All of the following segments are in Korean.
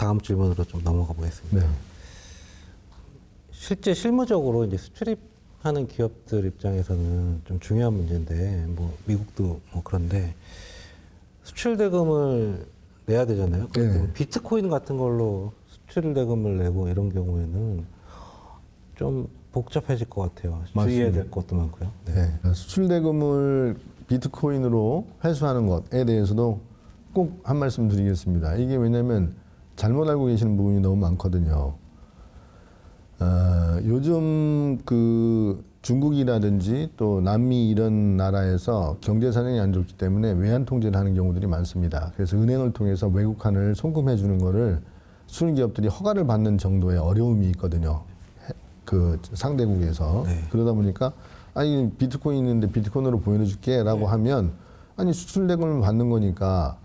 다음 질문으로 좀 넘어가 보겠습니다. 네. 실제 실무적으로 이제 수출입하는 기업들 입장에서는 좀 중요한 문제인데, 뭐 미국도 뭐 그런데 수출 대금을 내야 되잖아요. 네. 비트코인 같은 걸로 수출 대금을 내고 이런 경우에는 좀 복잡해질 것 같아요. 주의해야 맞습니다. 될 것도 많고요. 네. 수출 대금을 비트코인으로 회수하는 것에 대해서도 꼭 한 말씀 드리겠습니다. 이게 왜냐면 잘못 알고 계시는 부분이 너무 많거든요. 요즘 그 중국이라든지 또 남미 이런 나라에서 경제 사정이 안 좋기 때문에 외환 통제를 하는 경우들이 많습니다. 그래서 은행을 통해서 외국환을 송금해 주는 거를 수출 기업들이 허가를 받는 정도의 어려움이 있거든요. 그 상대국에서. 네. 그러다 보니까 아니 비트코인 있는데 비트코인으로 보내줄게라고 하면 아니 수출 대금을 받는 거니까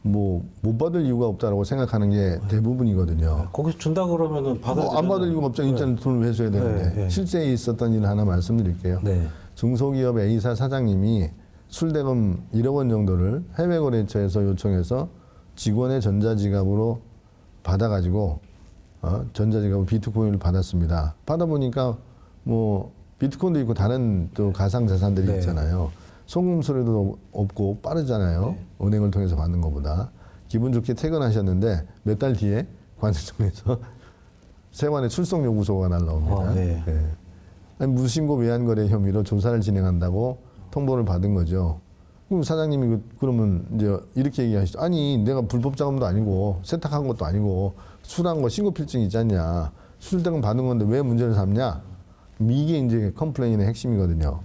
뭐 못 받을 이유가 없다라고 생각하는 게 대부분이거든요. 거기서 준다 그러면은 받아야 안 받을 이유가 없죠. 일단 돈을 회수해야 되는데. 네, 네. 실제 있었던 일 하나 말씀드릴게요. 네. 중소기업 A사 사장님이 술대금 1억 원 정도를 해외거래처에서 요청해서 직원의 전자지갑으로 받아가지고 전자지갑으로 비트코인을 받았습니다. 받아보니까 뭐 비트코인도 있고 다른 또 가상자산들이 네. 있잖아요. 송금소리도 없고 빠르잖아요. 네. 은행을 통해서 받는 것보다. 기분 좋게 퇴근하셨는데 몇 달 뒤에 관세청에서 세관의 출석 요구서가 날라옵니다. 네. 예. 아니, 무신고 외환거래 혐의로 조사를 진행한다고 통보를 받은 거죠. 그럼 사장님이 그러면 이제 이렇게 얘기하시죠. 아니 내가 불법 자금도 아니고 세탁한 것도 아니고 술한 거 신고 필증 있지 않냐. 술대금 받은 건데 왜 문제를 삼냐. 이게 이제 컴플레인의 핵심이거든요.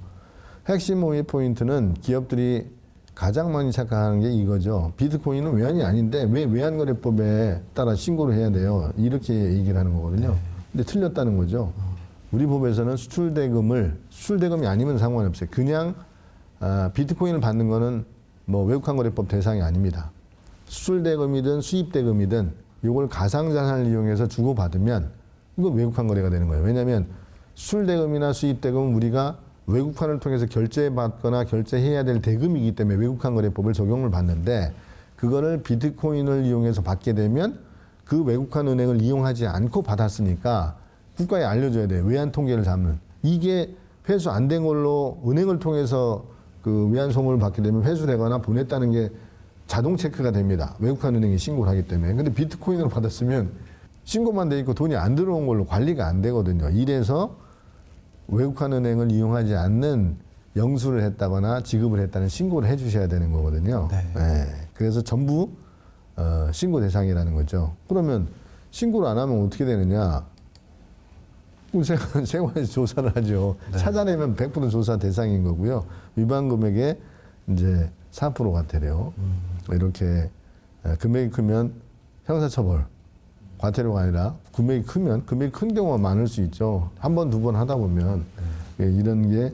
핵심 오해 포인트는 기업들이 가장 많이 착각하는 게 이거죠. 비트코인은 외환이 아닌데 왜 외환거래법에 따라 신고를 해야 돼요. 이렇게 얘기를 하는 거거든요. 근데 틀렸다는 거죠. 우리 법에서는 수출대금이 아니면 상관없어요. 그냥 비트코인을 받는 거는 뭐 외국환거래법 대상이 아닙니다. 수출대금이든 수입대금이든 이걸 가상자산을 이용해서 주고받으면 이거 외국환거래가 되는 거예요. 왜냐하면 수출대금이나 수입대금은 우리가 외국환을 통해서 결제받거나 결제해야 될 대금이기 때문에 외국환거래법을 적용을 받는데 그거를 비트코인을 이용해서 받게 되면 그 외국환 은행을 이용하지 않고 받았으니까 국가에 알려줘야 돼요. 외환 통계를 잡는. 이게 회수 안 된 걸로 은행을 통해서 그 외환 송금을 받게 되면 회수되거나 보냈다는 게 자동 체크가 됩니다. 외국환 은행이 신고를 하기 때문에. 근데 비트코인으로 받았으면 신고만 돼 있고 돈이 안 들어온 걸로 관리가 안 되거든요. 이래서 외국환 은행을 이용하지 않는 영수를 했다거나 지급을 했다는 신고를 해 주셔야 되는 거거든요. 네. 네. 그래서 전부 신고 대상이라는 거죠. 그러면 신고를 안 하면 어떻게 되느냐? 세관에서 조사를 하죠. 네. 찾아내면 100% 조사 대상인 거고요. 위반 금액의 이제 4% 과태료. 이렇게 금액이 크면 형사처벌. 과태료가 아니라 금액이 큰 경우가 많을 수 있죠. 한 번, 두 번 하다 보면 이런 게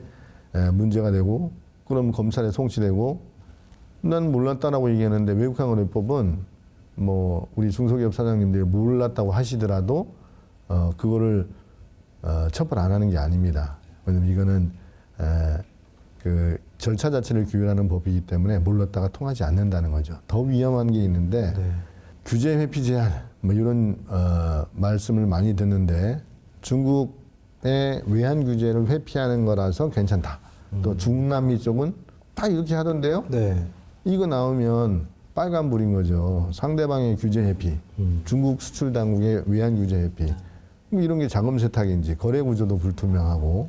문제가 되고 그럼 검찰에 송치되고 난 몰랐다라고 얘기하는데 외국환거래법은 뭐 우리 중소기업 사장님들이 몰랐다고 하시더라도 그거를 처벌 안 하는 게 아닙니다. 왜냐면 이거는 그 절차 자체를 규율하는 법이기 때문에 몰랐다가 통하지 않는다는 거죠. 더 위험한 게 있는데 네. 규제 회피 제한 뭐 이런 말씀을 많이 듣는데 중국의 외환 규제를 회피하는 거라서 괜찮다. 또 중남미 쪽은 다 이렇게 하던데요. 네. 이거 나오면 빨간불인 거죠. 상대방의 규제 회피, 중국 수출 당국의 외환 규제 회피. 이런 게 자금 세탁인지 거래 구조도 불투명하고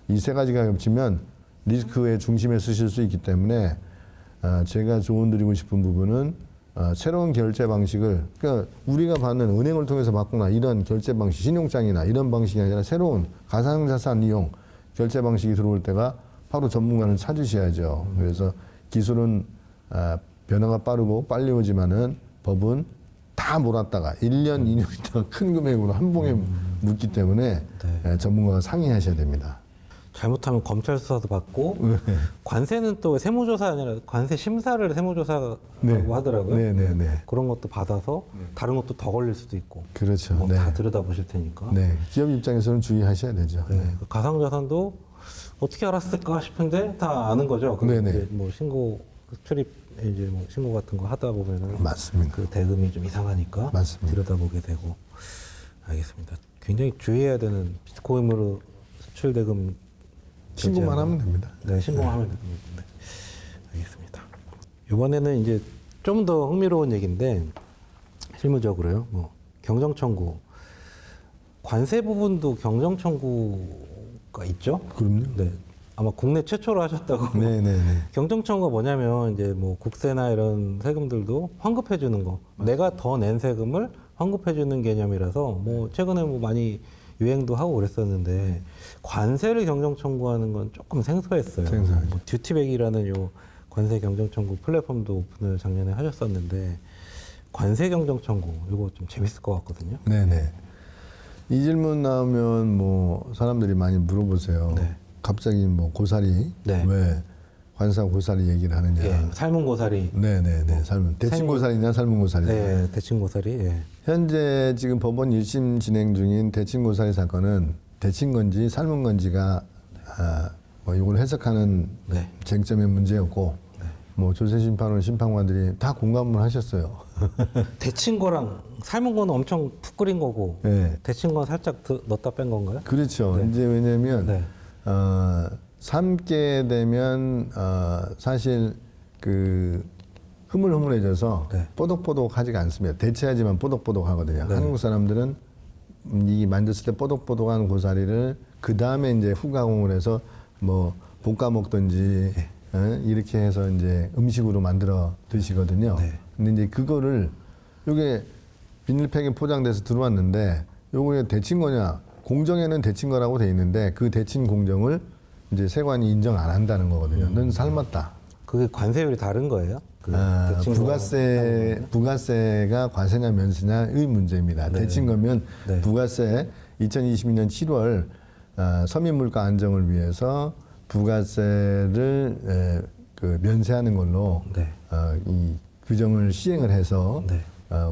이 세 가지가 겹치면 리스크의 중심에 쓰실 수 있기 때문에 제가 조언드리고 싶은 부분은 새로운 결제 방식을, 그러니까 우리가 받는 은행을 통해서 받거나 이런 결제 방식, 신용장이나 이런 방식이 아니라 새로운 가상자산 이용 결제 방식이 들어올 때가 바로 전문가를 찾으셔야죠. 그래서 기술은 변화가 빠르고 빨리 오지만은 법은 다 몰았다가 1년, 2년 있다가 큰 금액으로 한 봉에 묻기 때문에 전문가가 상의하셔야 됩니다. 잘못하면 검찰 수사도 받고 관세는 또 세무조사 아니라 관세 심사를 세무조사라고 하더라고요. 네네네. 그런 것도 받아서 다른 것도 더 걸릴 수도 있고. 그렇죠. 뭐 네. 다 들여다보실 테니까. 네. 기업 입장에서는 주의하셔야 되죠. 네. 네. 그 가상자산도 어떻게 알았을까 싶은데 다 아는 거죠. 네네. 이제 뭐 신고 출입 이제 뭐 신고 같은 거 하다 보면은 맞습니다. 그 대금이 좀 이상하니까 맞습니다. 들여다보게 되고. 알겠습니다. 굉장히 주의해야 되는 비트코인으로 수출 대금 신고만 결제하는- 하면 됩니다. 네, 신고하면 됩니다. 네. 알겠습니다. 이번에는 이제 좀 더 흥미로운 얘기인데 실무적으로요. 뭐 경정 청구, 관세 부분도 경정 청구가 있죠? 그럼요. 네. 아마 국내 최초로 하셨다고. 네네네. 경정 청구가 뭐냐면 이제 뭐 국세나 이런 세금들도 환급해 주는 거. 내가 더 낸 세금을 환급해 주는 개념이라서 뭐 최근에 뭐 많이 유행도 하고 그랬었는데 관세를 경정 청구하는 건 조금 생소했어요. 생소하죠. 뭐 듀티백이라는 요 관세 경정 청구 플랫폼도 오픈을 작년에 하셨었는데 관세 경정 청구 이거 좀 재밌을 것 같거든요. 네네. 이 질문 나오면 뭐 사람들이 많이 물어보세요. 네. 갑자기 뭐 고사리 네. 왜 관사 고사리 얘기를 하느냐. 예, 삶은 고사리. 네네네. 삶은 대칭 고사리냐 삶은 고사리냐. 네, 대칭 고사리. 예. 현재 지금 법원 1심 진행 중인 대칭 고사리 사건은 데친 건지 삶은 건지가 뭐 이걸 해석하는 네. 쟁점의 문제였고 뭐 조세 심판원 심판관들이 다 공감을 하셨어요. 데친 거랑 삶은 거는 엄청 푹 끓인 거고 네. 데친 건 살짝 넣었다 뺀 건가요? 그렇죠. 네. 이제 왜냐면 네. 삶게 되면 사실 그 흐물흐물해져서 네. 뽀독뽀독하지가 않습니다. 대체하지만 뽀독뽀독하거든요. 네. 한국 사람들은 이 만졌을 때 뽀독뽀독한 고사리를 그 다음에 이제 후가공을 해서 뭐 볶아 먹든지 네. 이렇게 해서 이제 음식으로 만들어 드시거든요. 네. 근데 이제 그거를 요게 비닐팩에 포장돼서 들어왔는데 요거에 데친 거냐? 공정에는 데친 거라고 돼 있는데 그 데친 공정을 이제 세관이 인정 안 한다는 거거든요. 넌 삶았다. 그게 관세율이 다른 거예요? 그 데친 부가세가 과세냐 면세냐의 문제입니다. 네. 데친 거면 네. 부가세 2022년 7월 서민물가 안정을 위해서 부가세를 그 면세하는 걸로 네. 이 규정을 시행을 해서 네.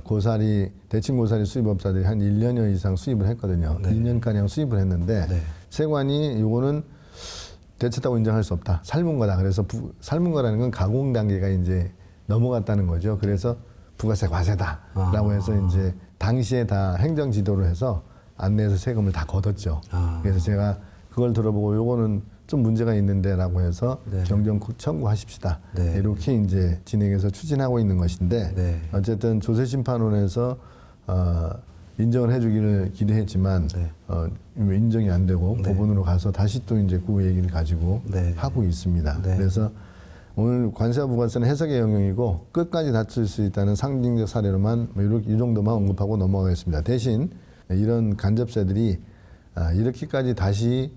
고사리 대칭 고사리 수입업자들이 한 1년여 이상 수입을 했거든요. 네. 2년가량 수입을 했는데 네. 세관이 요거는 데쳤다고 인정할 수 없다. 삶은 거다. 그래서 삶은 거라는 건 가공 단계가 이제 넘어갔다는 거죠. 그래서 부가세 과세다라고 해서 이제 당시에 다 행정 지도를 해서 안내해서 세금을 다 걷었죠. 그래서 제가 그걸 들어보고 요거는 좀 문제가 있는데라고 해서 네. 경정 청구하십시다. 네. 이렇게 이제 진행해서 추진하고 있는 것인데 네. 어쨌든 조세심판원에서 인정을 해주기를 기대했지만 네. 인정이 안 되고 네. 법원으로 가서 다시 또 이제 그 얘기를 가지고 네. 하고 있습니다. 네. 그래서 오늘 관세와 부가세는 해석의 영역이고 끝까지 다툴 수 있다는 상징적 사례로만 뭐 이 정도만 언급하고 넘어가겠습니다. 대신 이런 간접세들이 이렇게까지 다시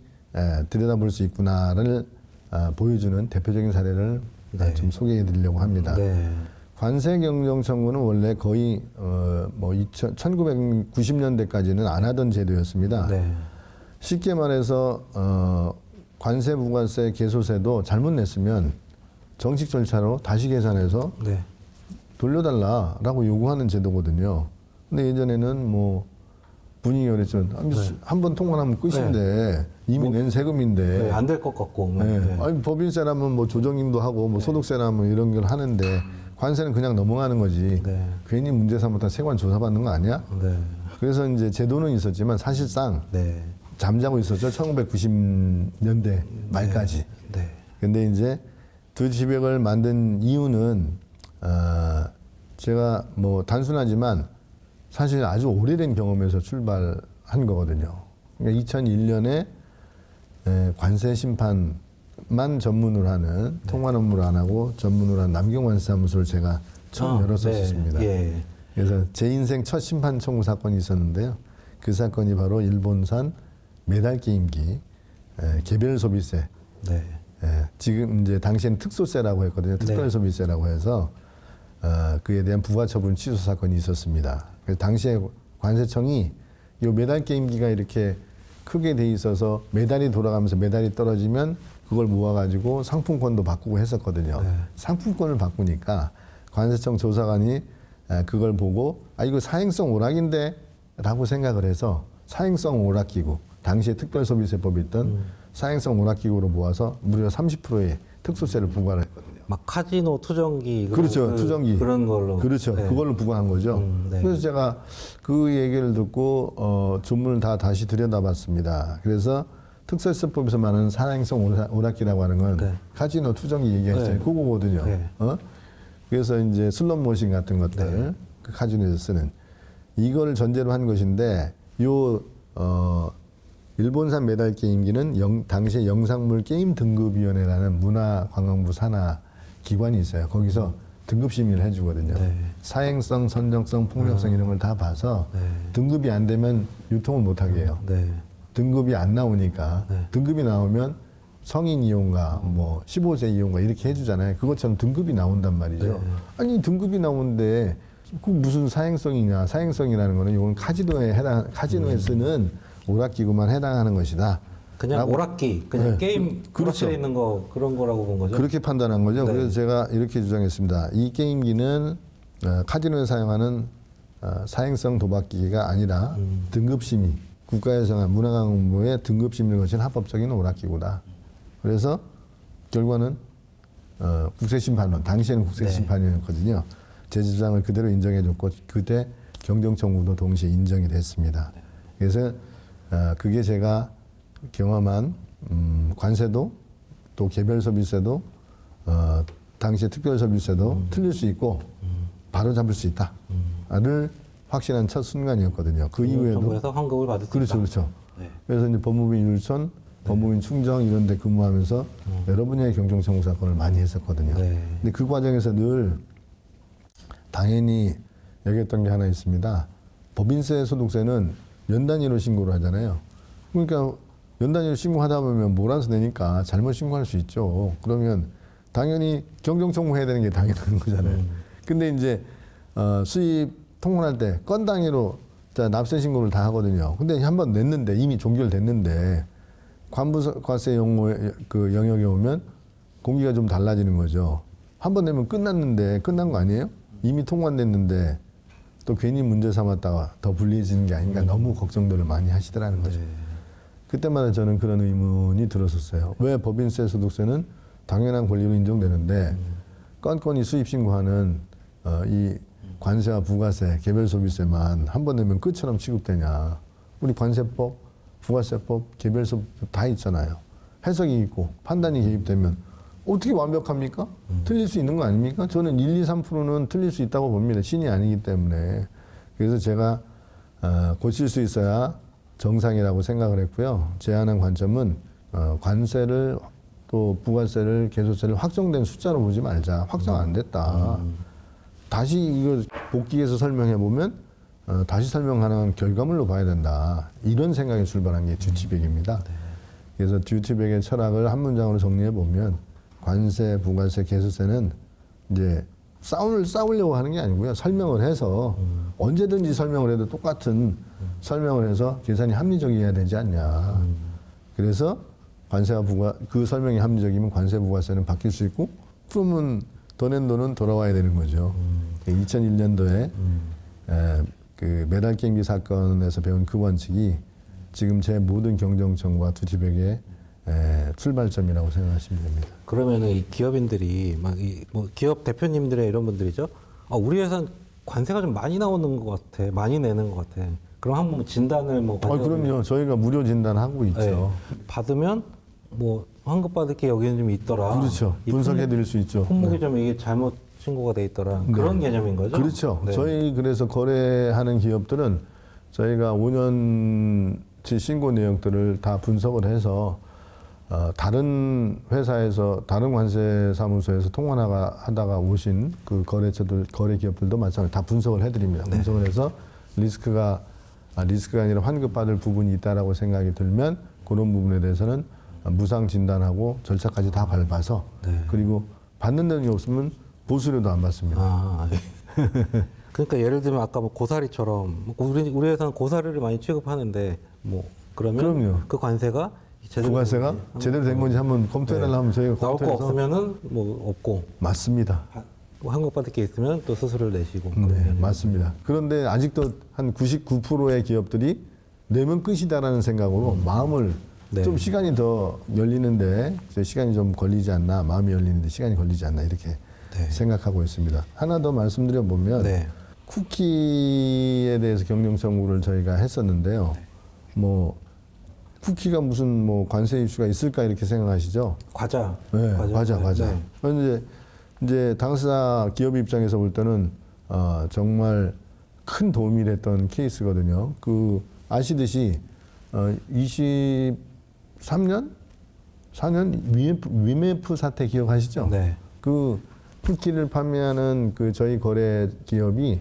들여다볼 수 있구나를 보여주는 대표적인 사례를 네. 좀 소개해 드리려고 합니다. 네. 관세 경정 청구는 원래 거의 뭐 1990년대까지는 안 하던 제도였습니다. 네. 쉽게 말해서 관세 부가세 개소세도 잘못 냈으면 정식 절차로 다시 계산해서 네. 돌려달라라고 요구하는 제도거든요. 근데 예전에는 뭐 분위기가 그랬지만 한 번 통과하면 끝인데 이미 낸 세금인데 네, 안 될 것 같고. 뭐. 네. 네. 아니 법인세라면 뭐 조정임도 하고 뭐 소득세라면 이런 걸 하는데 관세는 그냥 넘어가는 거지. 네. 괜히 문제 삼았다 세관 조사받는 거 아니야? 네. 그래서 이제 제도는 있었지만 사실상 네. 잠자고 있었죠. 1990년대 말까지. 네. 근데 이제 듀티백을 만든 이유는 제가 뭐 단순하지만 사실 아주 오래된 경험에서 출발한 거거든요. 그러니까 2001년에 관세 심판만 전문으로 하는 통관 업무를 안 하고 전문으로 하는 남경관세사무소를 제가 처음 열었었습니다. 네. 예. 그래서 제 인생 첫 심판 청구 사건이 있었는데요. 그 사건이 바로 일본산 메달 게임기 개별 소비세. 네. 지금 이제 당시에는 특소세라고 했거든요. 특별 소비세라고 해서 그에 대한 부가처분 취소 사건이 있었습니다. 그래서 당시에 관세청이 이 메달 게임기가 이렇게 크게 돼 있어서 메달이 돌아가면서 메달이 떨어지면 그걸 모아가지고 상품권도 바꾸고 했었거든요. 네. 상품권을 바꾸니까 관세청 조사관이 그걸 보고 이거 사행성 오락인데 라고 생각을 해서 사행성 오락기구 당시에 특별소비세법이 있던 사행성 오락기구로 모아서 무려 30%의 특수세를 부과를 했거든요. 막 카지노 투정기 그렇죠. 투정기. 그런 걸로 그렇죠. 네. 그걸로 부과한 거죠. 네. 그래서 제가 그 얘기를 듣고 전문을 다 다시 들여다봤습니다. 그래서 특설세법에서 말하는 산행성 오락기라고 하는 건 네. 카지노 투정기 얘기했잖아요. 네. 그거거든요. 네. 그래서 이제 슬롯머신 같은 것들 그 카지노에서 쓰는 이걸 전제로 한 것인데 요 일본산 메달 게임기는 당시 영상물 게임 등급위원회라는 문화관광부 산하 기관이 있어요. 거기서 등급 심의를 해주거든요. 네. 사행성, 선정성, 폭력성 이런 걸 다 봐서 네. 등급이 안 되면 유통을 못 하게 해요. 네. 등급이 안 나오니까 등급이 나오면 성인 이용가, 뭐 15세 이용가 이렇게 해주잖아요. 그것처럼 등급이 나온단 말이죠. 아니 등급이 나오는데 그 무슨 사행성이냐? 사행성이라는 거는 이건 카지노에 쓰는 오락기구만 해당하는 것이다. 그냥 라고- 오락기, 그냥 네. 게임 그렇죠. 오락실에 있는 거 그런 거라고 본 거죠. 그렇게 판단한 거죠. 네. 그래서 제가 이렇게 주장했습니다. 이 게임기는 카지노에 사용하는 사행성 도박기기가 아니라 등급심의, 국가에서 정한 문화관광부의 등급심의를 거친 합법적인 오락기구다. 그래서 결과는 국세심판원, 당시에는 국세심판원이었거든요. 제 주장을 그대로 인정해줬고 그때 경정청구도 동시에 인정이 됐습니다. 그래서 그게 제가 경험한 관세도 또 개별소비세도 당시의 특별소비세도 틀릴 수 있고 바로 잡을 수 있다를 확신한 첫 순간이었거든요. 그 이후에도 정부에서 환급을 받을 수 그렇죠, 있다. 그렇죠. 네. 그래서 이제 법무부인 율촌, 법무부인 충정 이런 데 근무하면서 여러 분야의 경정청구 사건을 많이 했었거든요. 네. 근데 그 과정에서 늘 당연히 얘기했던 게 하나 있습니다. 법인세, 소득세는 연 단위로 신고를 하잖아요. 그러니까 연 단위로 신고하다 보면 몰아서 내니까 잘못 신고할 수 있죠. 그러면 당연히 경정청구해야 되는 게 당연한 거잖아요. 근데 이제 수입 통관할 때 건 단위로 납세 신고를 다 하거든요. 근데 한번 냈는데 이미 종결됐는데 관부과세 그 영역에 오면 공기가 좀 달라지는 거죠. 한 번 내면 끝났는데 끝난 거 아니에요? 이미 통관됐는데 또 괜히 문제 삼았다가 더 불리해지는 게 아닌가 너무 걱정들을 많이 하시더라는 거죠. 그때마다 저는 그런 의문이 들었었어요. 왜 법인세, 소득세는 당연한 권리로 인정되는데 건건이 수입 신고하는 이 관세와 부가세, 개별소비세만 한 번 내면 끝처럼 취급되냐. 우리 관세법, 부가세법, 개별소비법 다 있잖아요. 해석이 있고 판단이 개입되면 어떻게 완벽합니까? 틀릴 수 있는 거 아닙니까? 저는 1, 2, 3%는 틀릴 수 있다고 봅니다. 신이 아니기 때문에. 그래서 제가 고칠 수 있어야 정상이라고 생각을 했고요. 제안한 관점은 관세를 또 부가세를, 개소세를 확정된 숫자로 보지 말자. 확정 안 됐다. 다시 이거 복귀해서 설명해 보면 다시 설명 가능한 결과물로 봐야 된다. 이런 생각에 출발한 게 듀티백입니다. 그래서 듀티백의 철학을 한 문장으로 정리해 보면 관세, 부가세, 개소세는 이제 싸우려고 하는 게 아니고요. 설명을 해서 언제든지 설명을 해도 똑같은 설명을 해서 계산이 합리적이어야 되지 않냐. 그래서 관세와 그 설명이 합리적이면 관세, 부가세는 바뀔 수 있고 그러면 더 낸 돈은 돌아와야 되는 거죠. 2001년도에 그 메달 게임기 사건에서 배운 그 원칙이 지금 제 모든 경정청과 듀티백의 출발점이라고 생각하시면 됩니다. 그러면은 이 기업인들이 뭐 기업 대표님들의 이런 분들이죠. 우리 회사는 관세가 좀 많이 나오는 것 같아, 많이 내는 것 같아. 그럼 한번 진단을 뭐 그럼요. 저희가 무료 진단하고 있죠. 네. 받으면 뭐 환급 받을 게 여기는 좀 있더라. 그렇죠. 이 분석해 드릴 수 있죠. 품목이 좀 이게 잘못 신고가 돼 있더라. 그런 개념인 거죠. 그렇죠. 네. 저희 그래서 거래하는 기업들은 저희가 5년치 신고 내역들을 다 분석을 해서 다른 회사에서 다른 관세 사무소에서 통관하다가 오신 그 거래 기업들도 마찬가지로 다 분석을 해드립니다. 분석을 해서 리스크가 아니라 환급 받을 부분이 있다라고 생각이 들면 그런 부분에 대해서는 무상 진단하고 절차까지 다 밟아서 그리고 받는 돈이 없으면 보수료도 안 받습니다. 그러니까 예를 들면 아까 뭐 고사리처럼 우리 회사는 고사리를 많이 취급하는데 뭐 그러면 그럼요. 그 관세가 부가세가 제대로 된 건지 한번 검토해달라 하면 저희가 나올 거 검토해서 없으면은 뭐 없고 맞습니다. 환급 받을 게 있으면 또 수수료를 내시고. 네, 맞습니다. 그런데 아직도 한 99%의 기업들이 내면 끝이다라는 생각으로 마음을 네. 좀 시간이 더 열리는데 시간이 좀 걸리지 않나, 마음이 열리는데 시간이 걸리지 않나 이렇게 네. 생각하고 있습니다. 하나 더 말씀드려 보면 네. 쿠키에 대해서 경영 청구를 저희가 했었는데요. 뭐 쿠키가 무슨 뭐 관세 이슈가 있을까 이렇게 생각하시죠? 과자. 네, 과자. 네. 그런데 이제 당사자 기업 입장에서 볼 때는 정말 큰 도움이 됐던 케이스거든요. 그 아시듯이 23년, 4년 위메프 사태 기억하시죠? 네. 그 쿠키를 판매하는 그 저희 거래 기업이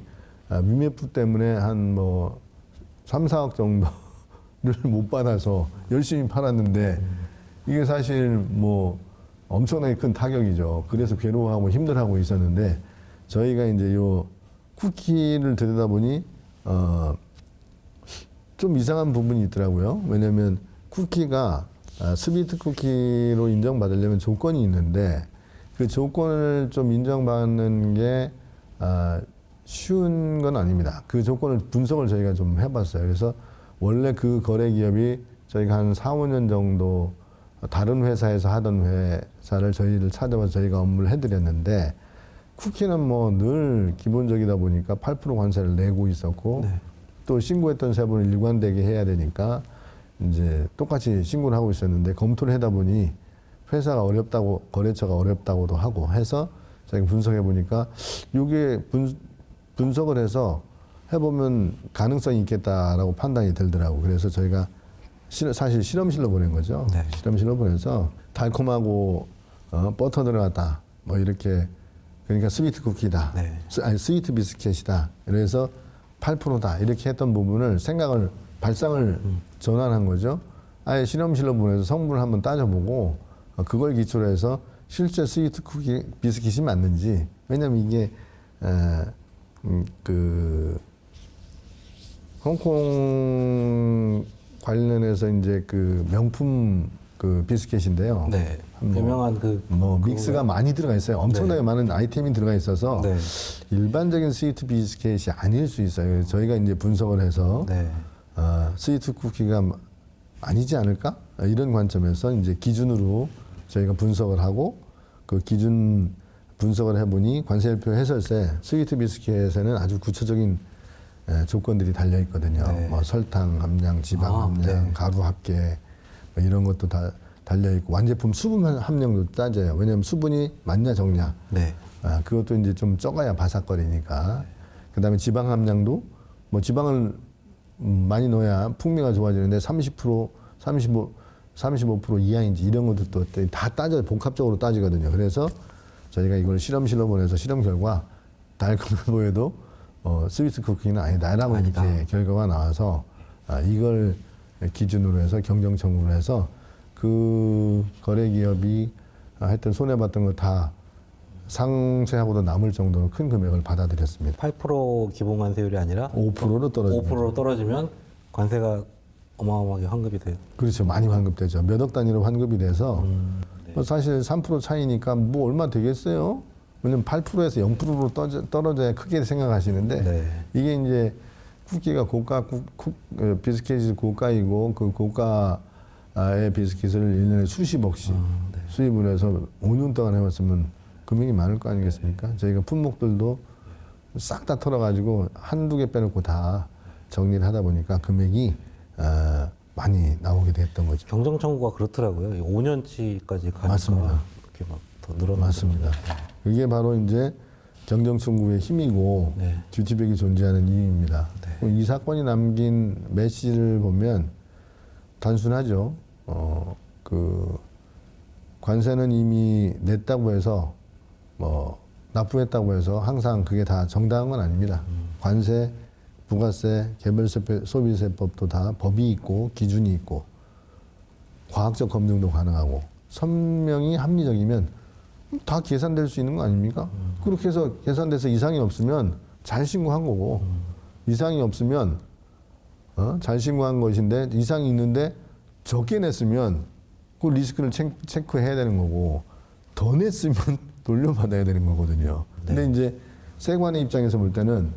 위메프 때문에 한 뭐 3, 4억 정도를 못 받아서 열심히 팔았는데 이게 사실 뭐 엄청나게 큰 타격이죠. 그래서 괴로워하고 힘들어하고 있었는데 저희가 이제 요 쿠키를 들여다보니 좀 이상한 부분이 있더라고요. 왜냐하면 쿠키가 스위트 쿠키로 인정받으려면 조건이 있는데 그 조건을 좀 인정받는 게 쉬운 건 아닙니다. 그 조건을 분석을 저희가 좀 해봤어요. 그래서 원래 그 거래 기업이 저희가 한 4, 5년 정도 다른 회사에서 하던 회사를 저희를 찾아와서 저희가 업무를 해드렸는데 쿠키는 뭐 늘 기본적이다 보니까 8% 관세를 내고 있었고 네. 또 신고했던 세부를 일관되게 해야 되니까 이제 똑같이 신고를 하고 있었는데 검토를 하다 보니 회사가 어렵다고 거래처가 어렵다고도 하고 해서 저희가 분석해 보니까 이게 분석을 해서 해보면 가능성이 있겠다라고 판단이 들더라고. 그래서 저희가 사실 실험실로 보낸 거죠. 네. 실험실로 보내서 달콤하고 버터 들어갔다 뭐 이렇게 그러니까 스위트 쿠키다. 네. 아니 스위트 비스켓이다. 그래서 8%다 이렇게 했던 부분을 발상을 전환한 거죠. 아예 실험실로 보내서 성분을 한번 따져보고 그걸 기초로 해서 실제 스위트 쿠키 비스킷이 맞는지 왜냐면 이게 그 홍콩 관련해서 이제 그 명품 그 비스켓인데요. 네. 뭐, 유명한 그 뭐 믹스가 많이 들어가 있어요. 엄청나게 네. 많은 아이템이 들어가 있어서 네. 일반적인 스위트 비스켓이 아닐 수 있어요. 그래서 저희가 이제 분석을 해서 네. 스위트 쿠키가 아니지 않을까? 이런 관점에서 이제 기준으로 저희가 분석을 하고 그 기준 분석을 해보니 관세일표 해설세 스위트 비스켓에는 아주 구체적인 조건들이 달려 있거든요. 네. 뭐 설탕 함량, 지방 함량, 네. 가루 합계 뭐 이런 것도 다 달려 있고 완제품 수분 함량도 따져요. 왜냐하면 수분이 많냐 적냐. 네. 그것도 이제 좀 적어야 바삭거리니까. 그다음에 지방 함량도 뭐 지방을 많이 넣어야 풍미가 좋아지는데 30%, 35% 이하인지 이런 것들도 다 따져 복합적으로 따지거든요. 그래서 저희가 이걸 실험실로 보내서 실험 결과 달콤해 보여도 스위트 쿠키는 아니다라고 아니다. 이렇게 결과가 나와서 이걸 기준으로 해서 경정 청구를 해서 그 거래 기업이 하여튼 손해 봤던 거 다 상세하고도 남을 정도로 큰 금액을 받아들였습니다. 8% 기본 관세율이 아니라 5%로 떨어집니다. 5%로 떨어지면 관세가 어마어마하게 환급이 돼요. 그렇죠. 많이 환급되죠. 몇 억 단위로 환급이 돼서 네. 사실 3% 차이니까 뭐 얼마 되겠어요? 왜냐면 8%에서 0%로 떨어져야 크게 생각하시는데 네. 이게 이제 쿠키가 고가 비스킷이 고가이고 그 고가의 비스킷을 1년에 수십억씩 네. 수입을 해서 5년 동안 해왔으면 금액이 많을 거 아니겠습니까? 저희가 품목들도 싹 다 털어가지고 한두 개 빼놓고 다 정리를 하다 보니까 금액이 많이 나오게 됐던 거죠. 경정 청구가 그렇더라고요. 5년치까지 가니까 맞습니다. 이렇게 막 더 늘어나더라고요. 맞습니다. 그게 바로 이제 경정청구의 힘이고 네. 듀티백이 존재하는 이유입니다. 네. 이 사건이 남긴 메시지를 보면 단순하죠. 그 관세는 이미 냈다고 해서 뭐 납부했다고 해서 항상 그게 다 정당한 건 아닙니다. 관세, 부가세, 개별세, 소비세법도 다 법이 있고 기준이 있고 과학적 검증도 가능하고 선명히 합리적이면 다 계산될 수 있는 거 아닙니까? 그렇게 해서 계산돼서 이상이 없으면 잘 신고한 거고 이상이 없으면 잘 신고한 것인데 이상이 있는데 적게 냈으면 그 리스크를 체크해야 되는 거고 더 냈으면 돌려받아야 되는 거거든요. 근데 이제 세관의 입장에서 볼 때는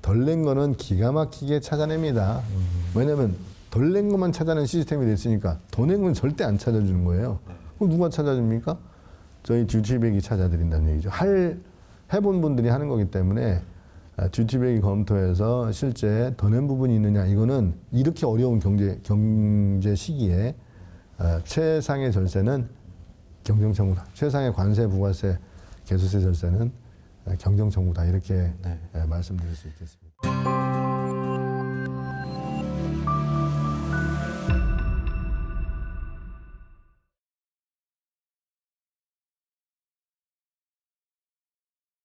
덜 낸 거는 기가 막히게 찾아냅니다. 왜냐하면 덜 낸 것만 찾아내는 시스템이 됐으니까 더 낸 건 절대 안 찾아주는 거예요. 그럼 누가 찾아줍니까? 저희 듀티백이 찾아드린다는 얘기죠. 해본 분들이 하는 거기 때문에 듀티백이 검토해서 실제 더 낸 부분이 있느냐, 이거는 이렇게 어려운 경제 시기에 최상의 절세는 경정청구다. 최상의 관세, 부가세, 개수세 절세는 경정청구다. 이렇게 말씀드릴 수 있겠습니다.